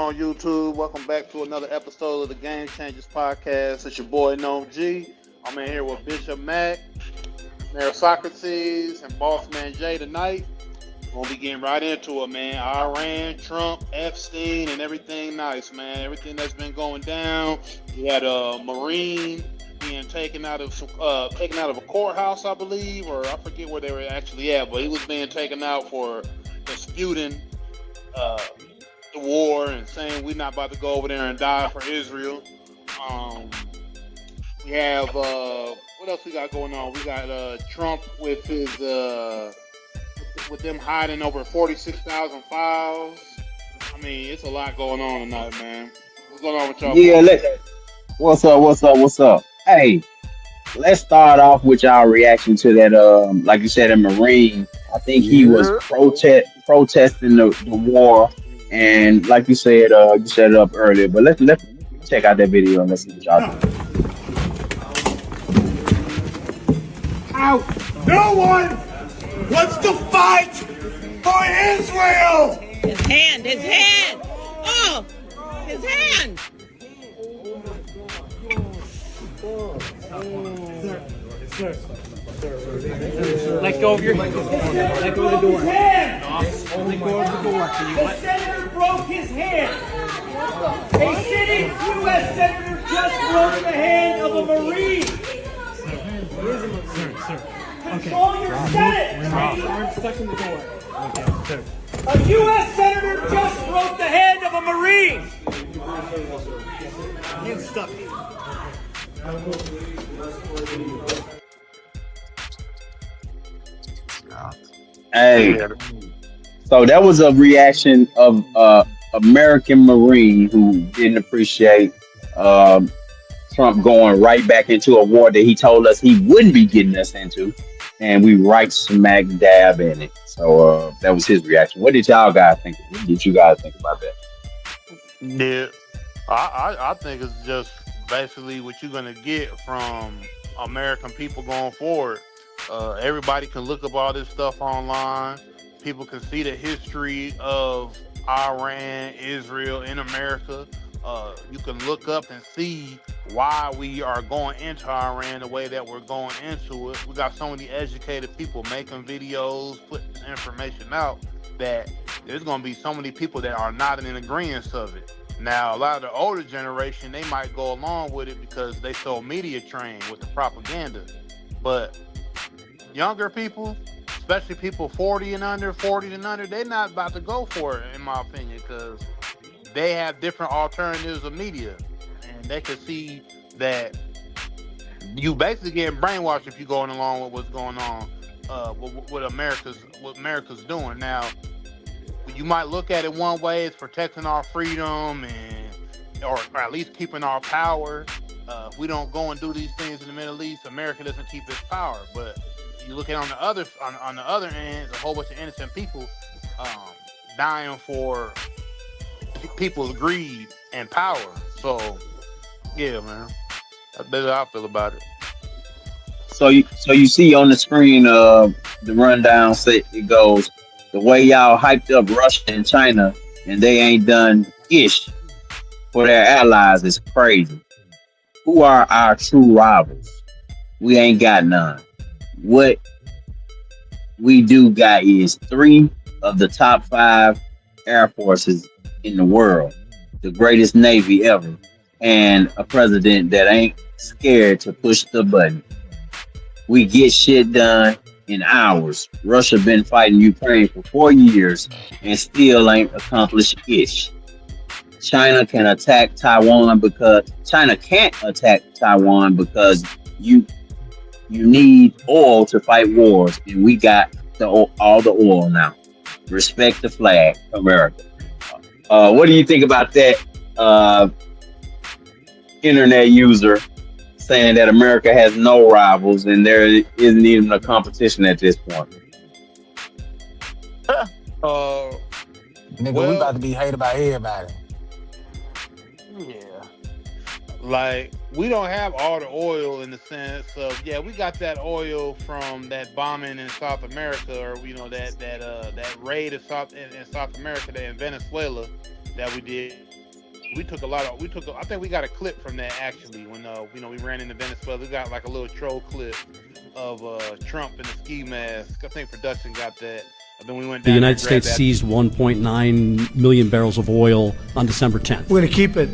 on YouTube? Welcome back to another episode of the Game Changers Podcast. It's your boy Gnome G. I'm in here with Bishop Mac, Mayor Socrates, and Boss Man Jay tonight. We'll be getting right into it, man. Iran, Trump, Epstein, and everything nice, man. Everything that's been going down. We had a Marine being taken out of a courthouse, I believe, or I forget where they were actually at, but he was being taken out for disputing the war and saying we're not about to go over there and die for Israel. We have what else we got going on? We got Trump with his with them hiding over 46,000 files. I mean, it's a lot going on tonight, man. What's going on with y'all? Yeah, what's up? Hey, let's start off with y'all reaction to that. Like you said, a Marine. I think he was protesting the war, and like you said it up earlier. But let's check out that video and let's see what y'all do. Out! No one wants to fight for Israel! His hand! Oh! His hand! Sir. Let go of your hand. Let go of the door. Only go of the door. The senator broke his hand. A sitting U.S. senator just broke the hand of a Marine. Sir. Control your Senate. Arm stuck in the door. Okay, sir. A U.S. senator just broke the hand of a Marine. Hand stuck. Hey, so that was a reaction of American Marine who didn't appreciate Trump going right back into a war that he told us he wouldn't be getting us into, and we right smack dab in it. So that was his reaction. What did y'all guys think? What did you guys think about that? Yeah, I think it's just basically what you're gonna get from American people going forward. Everybody can look up all this stuff online. People can see the history of Iran, Israel, in America. You can look up and see why we are going into Iran the way that we're going into it. We got so many educated people making videos, putting this information out, that there's going to be so many people that are not in agreement of it. Now, a lot of the older generation, they might go along with it because they so media trained with the propaganda. But younger people, especially people 40 and under, they're not about to go for it, in my opinion, because they have different alternatives of media, and they can see that you basically getting brainwashed if you're going along with what's going on, what America's doing. Now, you might look at it one way, it's protecting our freedom or at least keeping our power. If we don't go and do these things in the Middle East, America doesn't keep its power. But you look at on the other end, a whole bunch of innocent people dying for people's greed and power. So, yeah, man, that's how I feel about it. So you see on the screen the rundown. It goes, the way y'all hyped up Russia and China and they ain't done ish for their allies is crazy. Who are our true rivals? We ain't got none. What we do got is 3 of the top 5 air forces in the world, the greatest navy ever, and a president that ain't scared to push the button. We get shit done in hours. Russia been fighting Ukraine for 4 years and still ain't accomplished ish. China can't attack Taiwan because you need oil to fight wars, and we got all the oil now. Respect the flag, America. What do you think about that internet user saying that America has no rivals and there isn't even a competition at this point? Nigga, we about to be hated by everybody. Yeah. Like, we don't have all the oil in the sense of, yeah, we got that oil from that bombing in South America, or that raid in South America, in Venezuela, that we did we took a lot of I think we got a clip from that actually when we ran into Venezuela. We got like a little troll clip of Trump in a ski mask. I think production got that. And then we went The down United States seized 1.9 million barrels of oil on December 10th. We're going to keep it.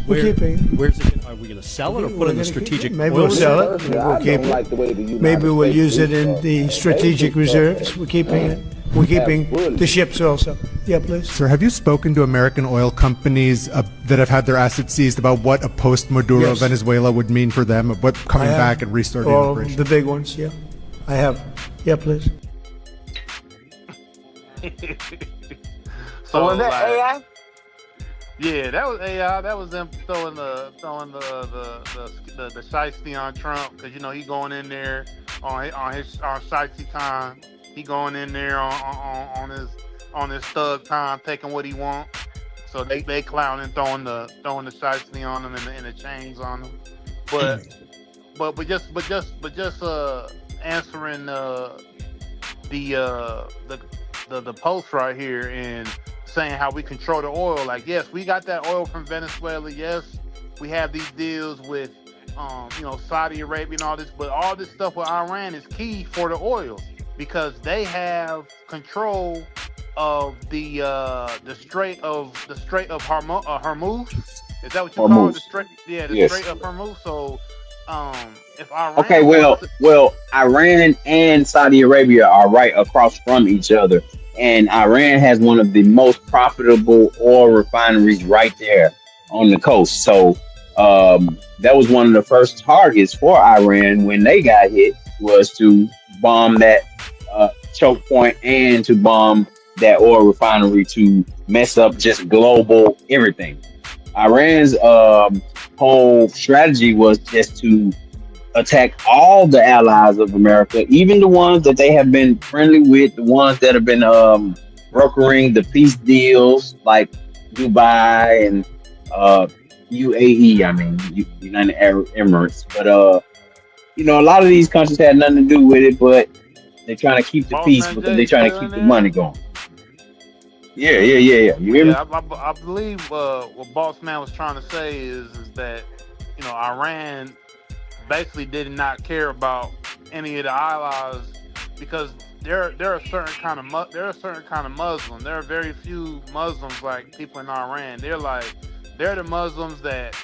We're keeping it. Where's it? Are we going to sell it or put it in the strategic? Maybe we'll sell it. Maybe we'll keep it. Maybe we'll use it in the strategic reserves. We're keeping it. We're keeping the ships also. Yeah, please. Sir, have you spoken to American oil companies that have had their assets seized about what a post-Maduro Yes. Venezuela would mean for them, what coming I have back and restarting all operations? the big ones, yeah. I have. Yeah, please. So was that like, AI? Yeah, that was AI. That was them throwing the shiesty on Trump because he going in there on shiesty time. He going in there on his thug time, taking what he want. So they clowning, throwing the shiesty on him and the chains on him. But just answering the post right here and saying how we control the oil. Like, yes, we got that oil from Venezuela. Yes, we have these deals with Saudi Arabia and all this, but all this stuff with Iran is key for the oil because they have control of the Strait of Hormuz. Is that what you call it? The Strait? Yeah, the Yes. Strait of Hormuz. So if Iran Okay, well, Iran and Saudi Arabia are right across from each other, and Iran has one of the most profitable oil refineries right there on the coast. So that was one of the first targets for Iran when they got hit, was to bomb that choke point and to bomb that oil refinery to mess up just global everything. Iran's whole strategy was just to attack all the allies of America, even the ones that they have been friendly with, the ones that have been brokering the peace deals like Dubai and UAE, United Arab Emirates. But a lot of these countries had nothing to do with it, but they're trying to keep the peace because they're trying to keep the money going. Yeah. You hear me? I believe what Boss Man was trying to say is that Iran basically did not care about any of the allies because there are certain kind of Muslim. There are very few Muslims like people in Iran. They're the Muslims that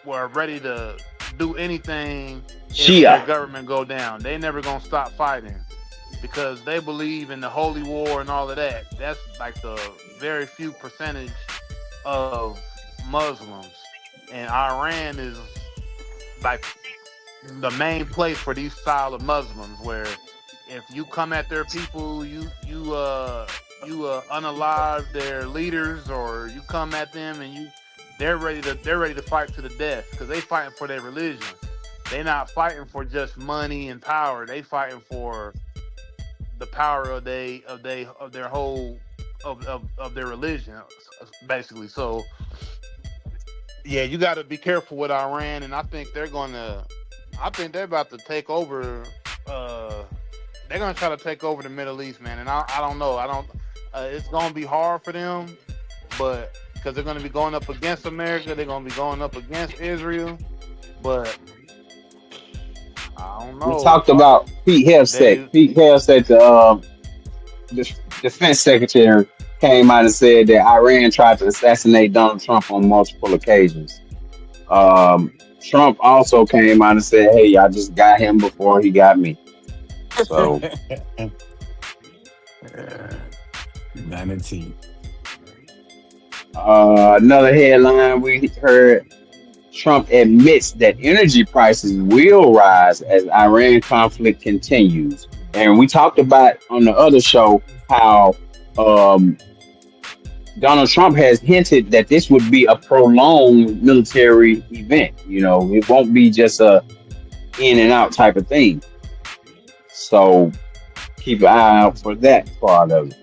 were ready to do anything if their government go down. They never gonna stop fighting because they believe in the holy war and all of that. That's like the very few percentage of Muslims, and Iran is like the main place for these style of Muslims, where if you come at their people, you unalive their leaders, or you come at them and they're ready to fight to the death because they fighting for their religion. They're not fighting for just money and power. They fighting for the power of their religion, basically. So yeah, you got to be careful with Iran, and I think they're about to take over. They're gonna try to take over the Middle East, man. And I don't know. It's gonna be hard for them, but because they're gonna be going up against America, they're gonna be going up against Israel. But I don't know. We talked about Pete Hegseth. Pete Hegseth, the defense secretary, came out and said that Iran tried to assassinate Donald Trump on multiple occasions. Trump also came out and said, "Hey, I just got him before he got me." So, vanity. Another headline we heard: Trump admits that energy prices will rise as Iran conflict continues. And we talked about on the other show how Donald Trump has hinted that this would be a prolonged military event. It won't be just a in and out type of thing. So keep an eye out for that part of it.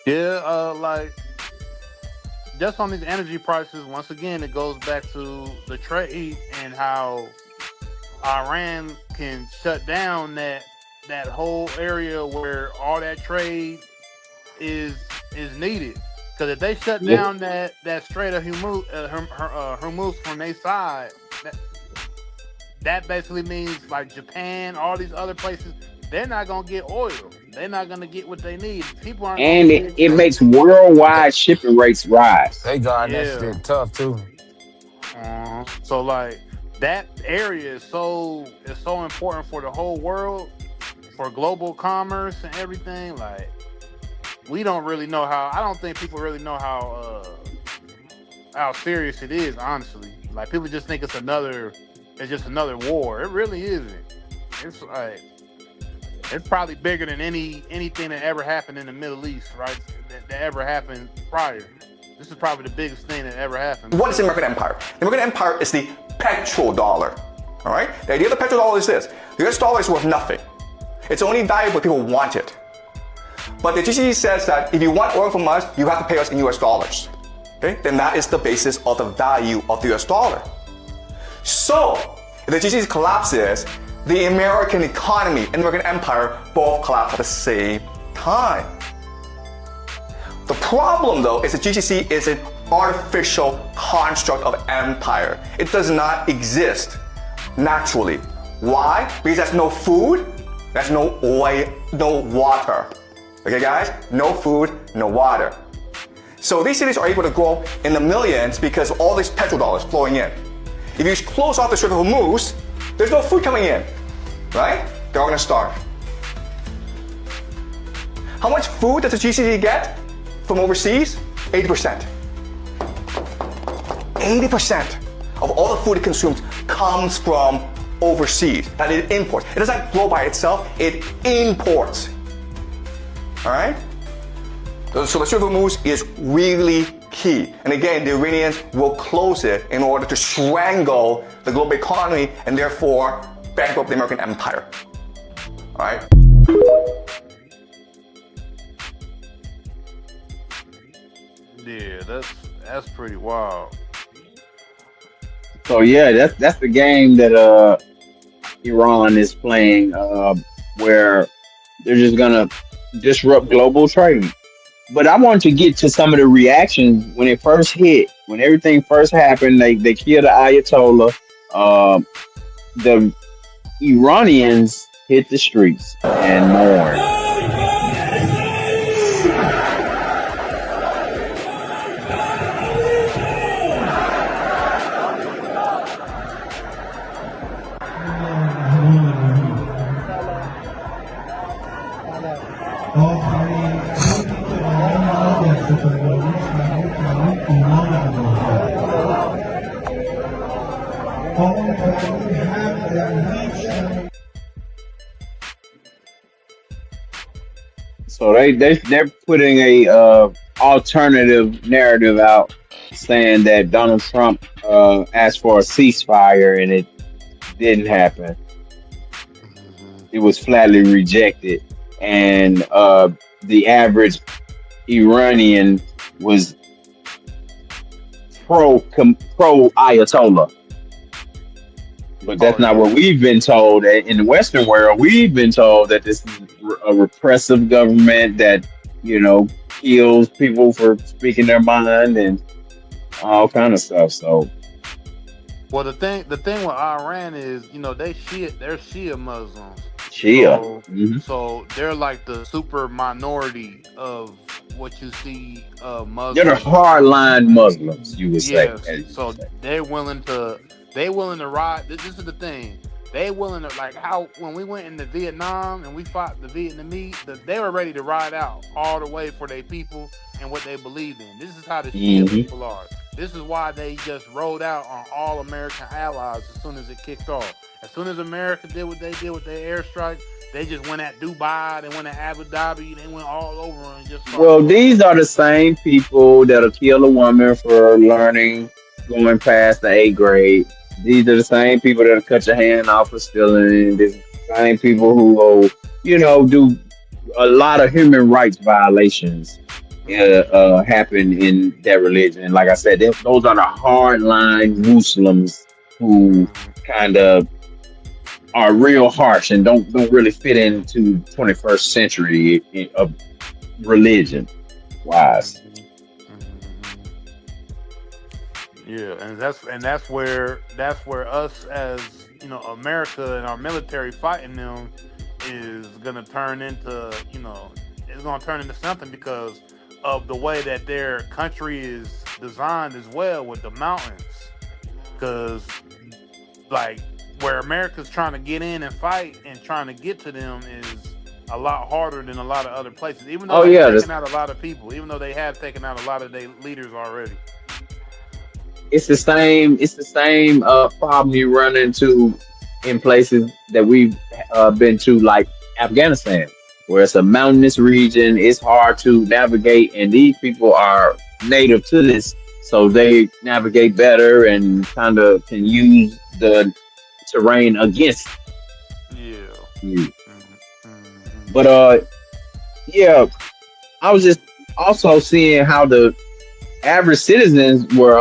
Yeah, like just on these energy prices, once again, it goes back to the trade and how Iran can shut down that that whole area where all that trade is needed. Because if they shut down that Strait of Hormuz from their side, that basically means like Japan, all these other places, they're not gonna get oil. They're not gonna get what they need. People aren't. And it makes worldwide shipping rates rise. They got that shit tough too. So like that area is so important for the whole world, for global commerce and everything. Like we don't really know how. I don't think people really know how serious it is. Honestly, like people just think it's just another war. It really isn't. It's like it's probably bigger than anything that ever happened in the Middle East, right? That ever happened prior. This is probably the biggest thing that ever happened. What is the American Empire? The American Empire is the petrodollar. All right? The idea of the petrodollar is this. The US dollar is worth nothing. It's only valuable if people want it. But the GCC says that if you want oil from us, you have to pay us in US dollars. Okay? Then that is the basis of the value of the US dollar. So, if the GCC collapses, the American economy and the American empire both collapse at the same time. The problem though is the GCC is an artificial construct of empire. It does not exist naturally. Why? Because there's no food, there's no oil, no water. Okay guys? No food, no water. So these cities are able to grow in the millions because of all these petrodollars flowing in. If you close off the Strait of Hormuz, there's no food coming in, right? They're all gonna starve. How much food does the GCC get from overseas? 80%. 80% of all the food it consumes comes from overseas, that it imports. It doesn't grow by itself, it imports. All right? So the Strait of Hormuz is really key. And again, the Iranians will close it in order to strangle the global economy and therefore bankrupt the American empire. All right? Yeah, that's pretty wild. So yeah, that's the game that Iran is playing, where they're just gonna disrupt global trade. But I wanted to get to some of the reactions when it first hit, when everything first happened. They killed the Ayatollah. The Iranians hit the streets and mourned. So they're putting a alternative narrative out, saying that Donald Trump asked for a ceasefire and it didn't happen. It was flatly rejected, and the average Iranian was pro Ayatollah. But that's not what we've been told. In the Western world, we've been told that this is a repressive government that, kills people for speaking their mind and all kind of stuff. So, well, the thing with Iran is, they're Shia Muslims. Shia. So they're like the super minority of what you see Muslims. They're the hardline Muslims, you would say. So they're willing to ride. This is the thing. They willing to, like how when we went into Vietnam and we fought the Vietnamese, they were ready to ride out all the way for their people and what they believe in. This is how the Shia people are. This is why they just rolled out on all American allies as soon as it kicked off. As soon as America did what they did with their airstrike, they just went at Dubai, they went at Abu Dhabi, they went all over and just. Well, these are the same people that'll kill a woman for going past the 8th grade. These are the same people that'll cut your hand off for stealing. These are the same people who will, do a lot of human rights violations happen in that religion. Like I said, those are the hardline Muslims who kind of are real harsh and don't really fit into 21st century of religion wise. Yeah, and that's where us as America and our military fighting them is gonna turn into it's gonna turn into something because of the way that their country is designed as well with the mountains. Because like where America's trying to get in and fight and trying to get to them is a lot harder than a lot of other places. Even though they've taken out a lot of people, even though they have taken out a lot of their leaders already. It's the same problem you run into in places that we've been to, like Afghanistan, where it's a mountainous region. It's hard to navigate, and these people are native to this, so they navigate better and kind of can use the terrain against you. But I was just also seeing how the average citizens were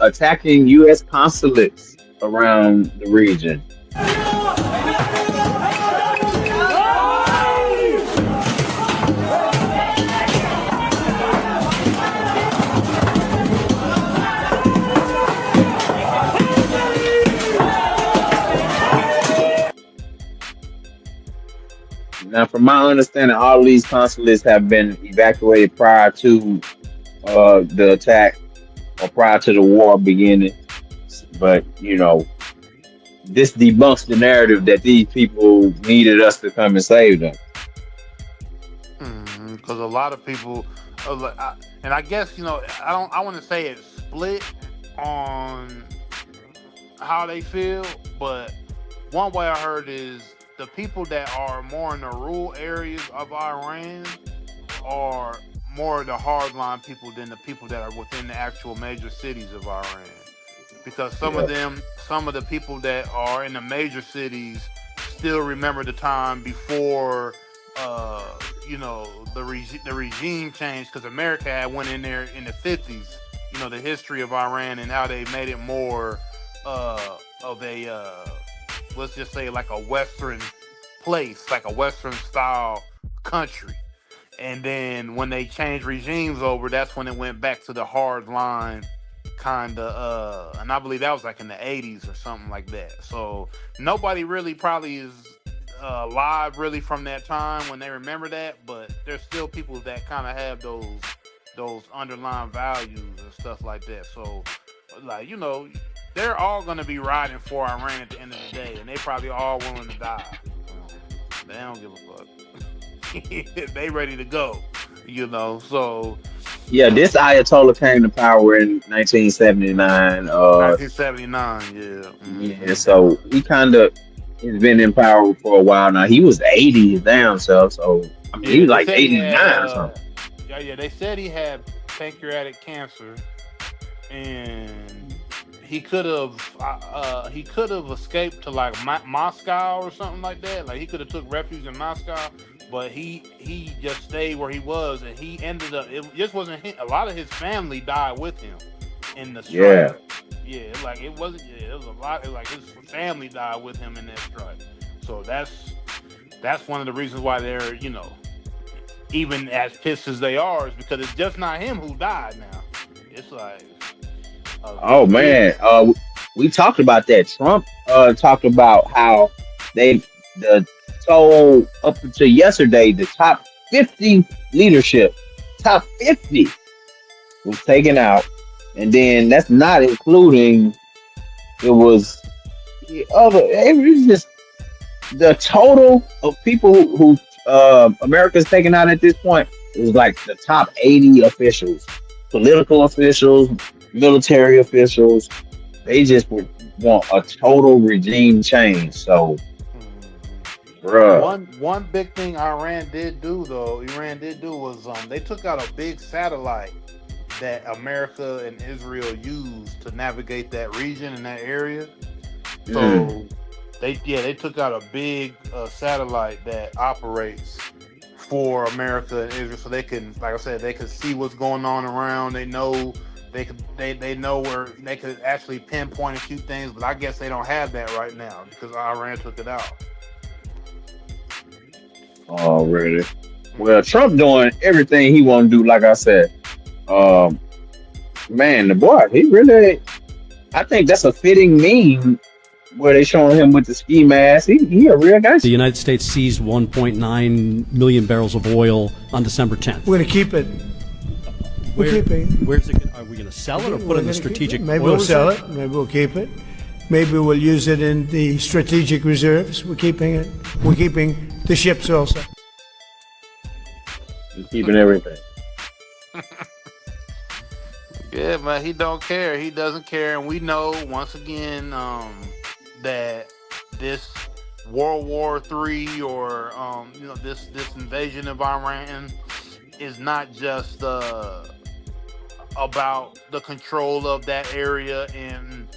attacking U.S. consulates around the region. Now, from my understanding, all these consulates have been evacuated prior to the attack or prior to the war beginning. But, this debunks the narrative that these people needed us to come and save them. Because a lot of people, and I guess, I want to say it's split on how they feel, but one way I heard is the people that are more in the rural areas of Iran are more of the hardline people than the people that are within the actual major cities of Iran. Because some of the people that are in the major cities still remember the time before, the regime changed, because America had went in there in the 50s, the history of Iran and how they made it more of a, let's just say like a Western place, like a Western style country. And then when they changed regimes over, that's when it went back to the hard line kind of, and I believe that was like in the 80s or something like that. So nobody really probably is alive really from that time when they remember that, but there's still people that kind of have those underlying values and stuff like that. So like, they're all going to be riding for Iran at the end of the day, and they probably all willing to die. They don't give a fuck. They ready to go, so. Yeah, this Ayatollah came to power in 1979. 1979, yeah. Mm-hmm. Yeah, so he kind of has been in power for a while now. He was 80 his damn self, so he was like 89 or something. Yeah, they said he had pancreatic cancer, and he could have escaped to like Moscow or something like that. Like he could have took refuge in Moscow, but he just stayed where he was, and he ended up. It just wasn't him. A lot of his family died with him in the strike. Yeah, like it wasn't. Yeah, it was a lot. Like his family died with him in that strike. So that's one of the reasons why they're even as pissed as they are, is because it's just not him who died now. It's like. Oh man, we talked about that. Trump talked about how the toll up until yesterday, the top 50 leadership, top 50 was taken out, and then that's not including it was just the total of people who America's taken out at this point. It was like the top 80 officials, political officials, military officials. They just want a total regime change. So, bruh. One big thing Iran did do was they took out a big satellite that America and Israel used to navigate that region and that area. So they took out a big satellite that operates for America and Israel, so they can, like I said, they can see what's going on around. They know they know where they could actually pinpoint a few things, but I guess they don't have that right now because Iran took it out. Oh, really? Well, Trump doing everything he want to do. Like I said, man, the boy, he really. I think that's a fitting meme where they showing him with the ski mask. He a real guy. The United States seized 1.9 million barrels of oil on December 10th. We're going to keep it. We're keeping it. Where's it? Are we going to sell it or put it in the strategic? Maybe oil we'll sell reserve? it. Maybe we'll keep it. Maybe we'll use it in the strategic reserves. We're keeping it. We're keeping the ships also. He's keeping everything. Yeah, man, he don't care. He doesn't care, and we know once again that this World War III or this invasion of Iran is not just about the control of that area and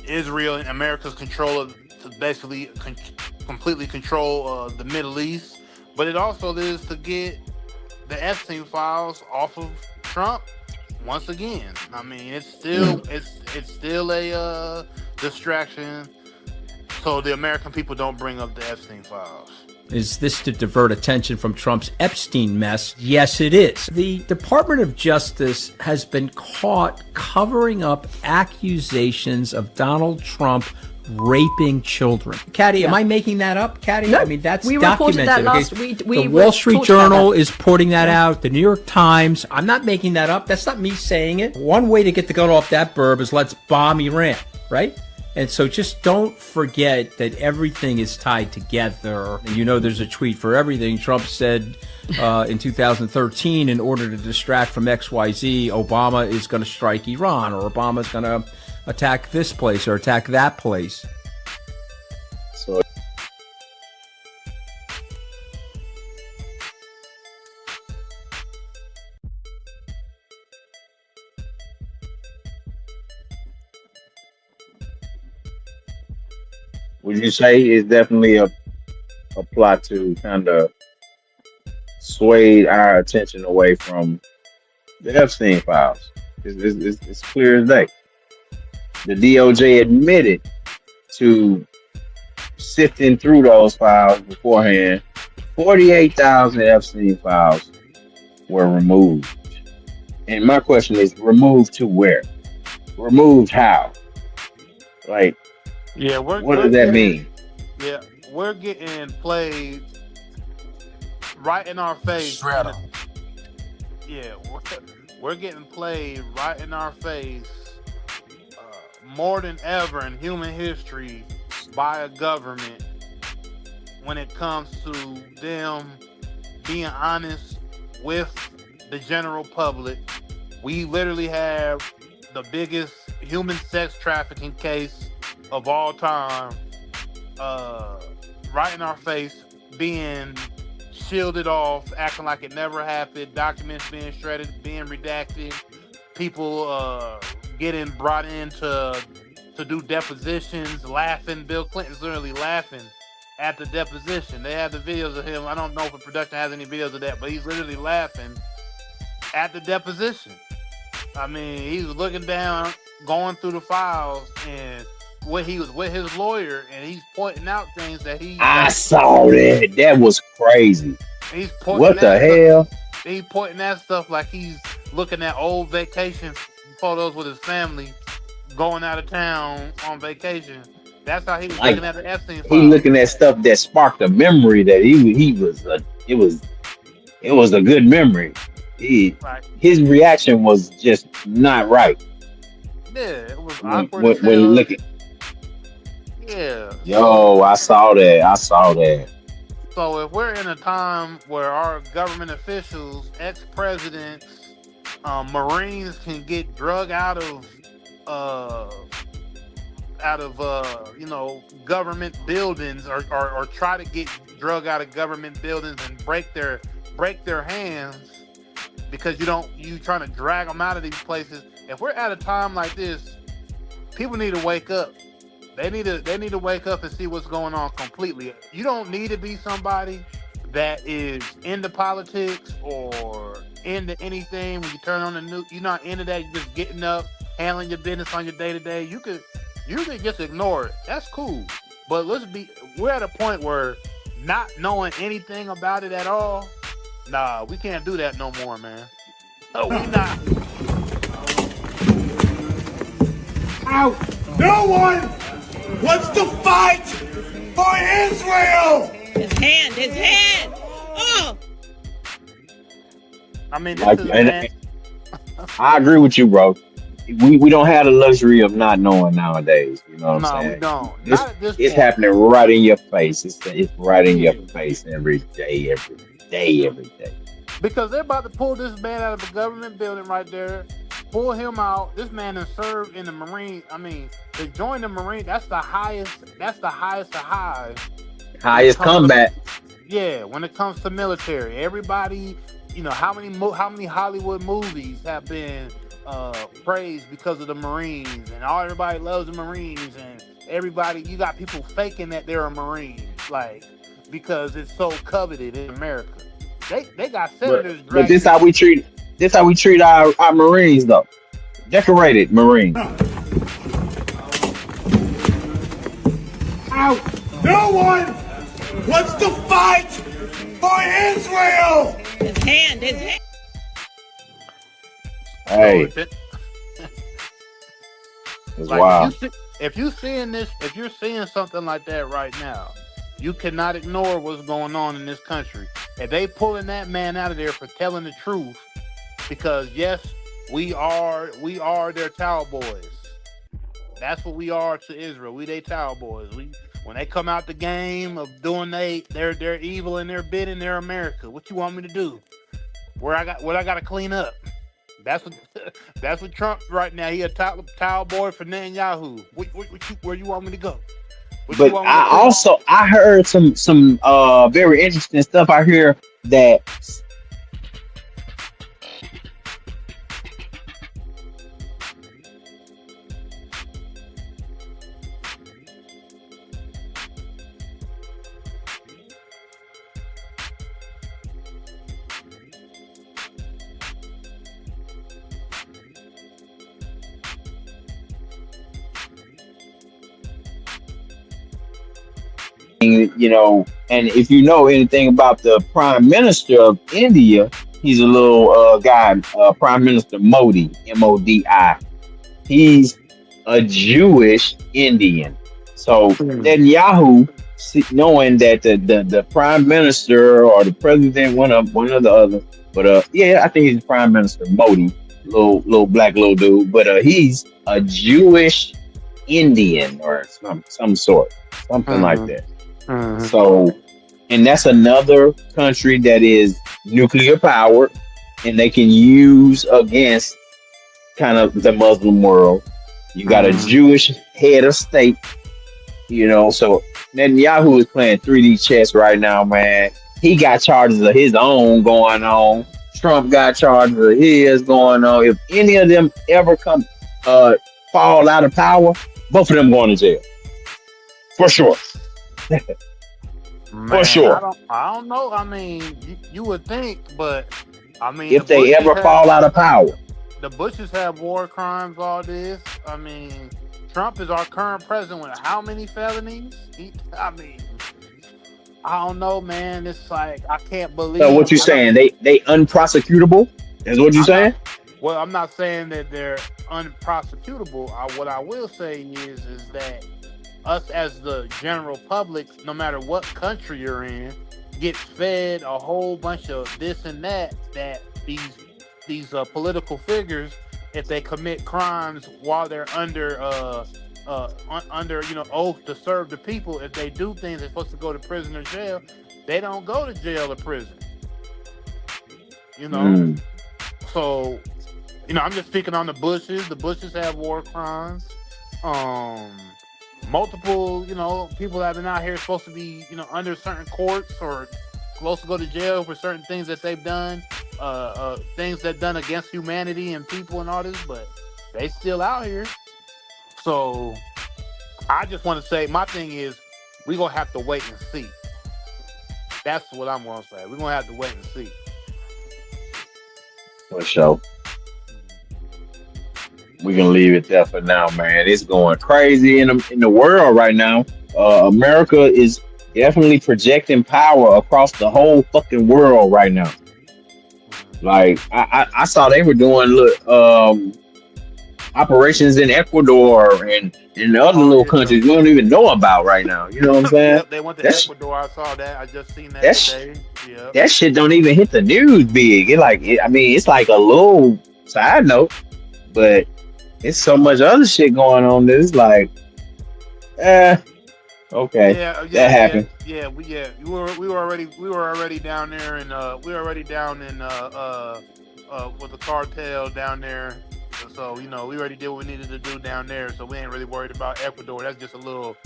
Israel and America's control of to basically completely control the Middle East, but it also is to get the Epstein files off of Trump once again. I mean, it's still a distraction so the American people don't bring up the Epstein files. Is this to divert attention from Trump's Epstein mess? Yes, it is. The Department of Justice has been caught covering up accusations of Donald Trump raping children. Caddy, am I making that up, Caddy? No, I mean, that's we documented. reported that last okay? week. The Wall Street Journal is putting that out. The New York Times. I'm not making that up. That's not me saying it. One way to get the gun off that burb is let's bomb Iran, right? And so just don't forget that everything is tied together. And you know there's a tweet for everything. Trump said in 2013, in order to distract from XYZ, Obama is going to strike Iran, or Obama is going to attack this place or attack that place. So would you say it's definitely a plot to kind of sway our attention away from the Epstein files? It's clear as day. The DOJ admitted to sifting through those files beforehand. 48,000 Epstein files were removed. And my question is, removed to where? Removed how? Like, yeah, what does that mean? Yeah, we're getting played right in our face. Yeah, we're getting played right in our face more than ever in human history by a government when it comes to them being honest with the general public. We literally have the biggest human sex trafficking case of all time right in our face, being shielded off, acting like it never happened, documents being shredded, being redacted, people getting brought in to do depositions, laughing. Bill Clinton's literally laughing at the deposition. They have the videos of him. I don't know if the production has any videos of that, but he's literally laughing at the deposition. I mean, he was looking down, going through the files, and when he was with his lawyer, and he's pointing out things that I saw that. That was crazy. He's pointing what the hell? He's pointing at stuff like he's looking at old vacation photos with his family going out of town on vacation. That's how he was looking at the Epstein file. He looking at stuff that sparked a memory that it was a good memory. His reaction was just not right. Yeah, it was awkward. When looking. Yeah. Yo, I saw that. So if we're in a time where our government officials, ex-presidents, Marines can get drug out of government buildings or try to get drug out of government buildings and break their hands because you trying to drag them out of these places. If we're at a time like this, people need to wake up. They need to wake up and see what's going on completely. You don't need to be somebody that is into politics or into anything, when you turn on the news, you're not into that. You're just getting up, handling your business on your day to day. You could just ignore it. That's cool. But we're at a point where not knowing anything about it at all, nah, we can't do that no more, man. No, we not. Out. No one wants to fight for Israel. His hand. Oh. I mean, I agree with you, bro. We don't have the luxury of not knowing nowadays. You know what I'm saying? We don't. It's happening right in your face. It's right in your face every day. Because they're about to pull this man out of the government building right there, pull him out. This man has served in the Marine. I mean, to join the Marine, that's the highest of highs. Highest combat. Yeah, when it comes to military, everybody, how many Hollywood movies have been praised because of the Marines, and everybody loves the Marines, and everybody, you got people faking that they're a Marine, like, because it's so coveted in America. They got senators. But this how we treat our Marines, though. Decorated Marines. Out. No one wants to fight for Israel. His hand. Hey. It's wild. If you're seeing something like that right now, you cannot ignore what's going on in this country. And they pulling that man out of there for telling the truth, because yes, we are their towel boys. That's what we are to Israel. We they towel boys. When they come out the game of doing they're evil and they're bidding, they're America. What you want me to do? What I got to clean up? That's what Trump right now. He a towel boy for Netanyahu. Where you want me to go? But I heard some very interesting stuff out here that and if you know anything about the Prime Minister of India, he's a little guy, Prime Minister Modi, Modi. He's a Jewish Indian. So Netanyahu, knowing that the Prime Minister or the President, one of the other, but I think he's the Prime Minister Modi, little black little dude, but he's a Jewish Indian or some sort, something like that. So, and that's another country that is nuclear powered, and they can use against kind of the Muslim world. You got a Jewish head of state, so Netanyahu is playing 3D chess right now, man. He got charges of his own going on. Trump got charges of his going on. If any of them ever fall out of power, both of them going to jail. For sure. Man, for sure. I don't know. I mean, you would think, but I mean, if they ever fall out of power, the Bushes have war crimes. All this. I mean, Trump is our current president with how many felonies? I don't know, man. It's like I can't believe. So what you saying? They unprosecutable? Is what you saying? Well, I'm not saying that they're unprosecutable. What I will say is that us as the general public, no matter what country you're in, gets fed a whole bunch of this and that these political figures, if they commit crimes while they're under oath to serve the people, if they do things they're supposed to go to prison or jail, they don't go to jail or prison. So I'm just speaking on the Bushes. The Bushes have war crimes. Multiple, people that have been out here supposed to be, under certain courts or supposed to go to jail for certain things that they've done, things that done against humanity and people and all this, but they still out here. So I just want to say, my thing is, we're going to have to wait and see. That's what I'm going to say. We're going to have to wait and see. For sure. We can leave it there for now, man. It's going crazy in the world right now. America is definitely projecting power across the whole fucking world right now. Like I saw they were doing operations in Ecuador and in other little countries we don't even know about right now. You know what I'm saying? Yep, they went to Ecuador. I saw that. I just seen that today. Yep. That shit don't even hit the news big. It's like a little side note, but it's so much other shit going on. This like, okay, that happened. We were already down there, and we were already down in with the cartel down there. So we already did what we needed to do down there. So we ain't really worried about Ecuador. That's just a little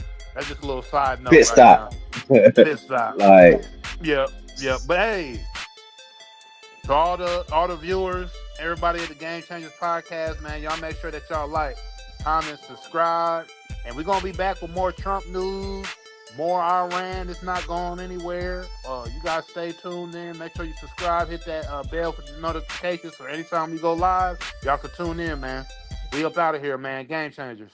side note. Pit stop. Pit stop. Like, yeah. But hey, to all the viewers, everybody at the Game Changers podcast, man, y'all make sure that y'all like, comment, subscribe, and we're gonna be back with more Trump news, more Iran. It's not going anywhere. You guys stay tuned in. Make sure you subscribe, hit that bell for the notifications. So anytime we go live, y'all can tune in, man. We up out of here, man. Game Changers.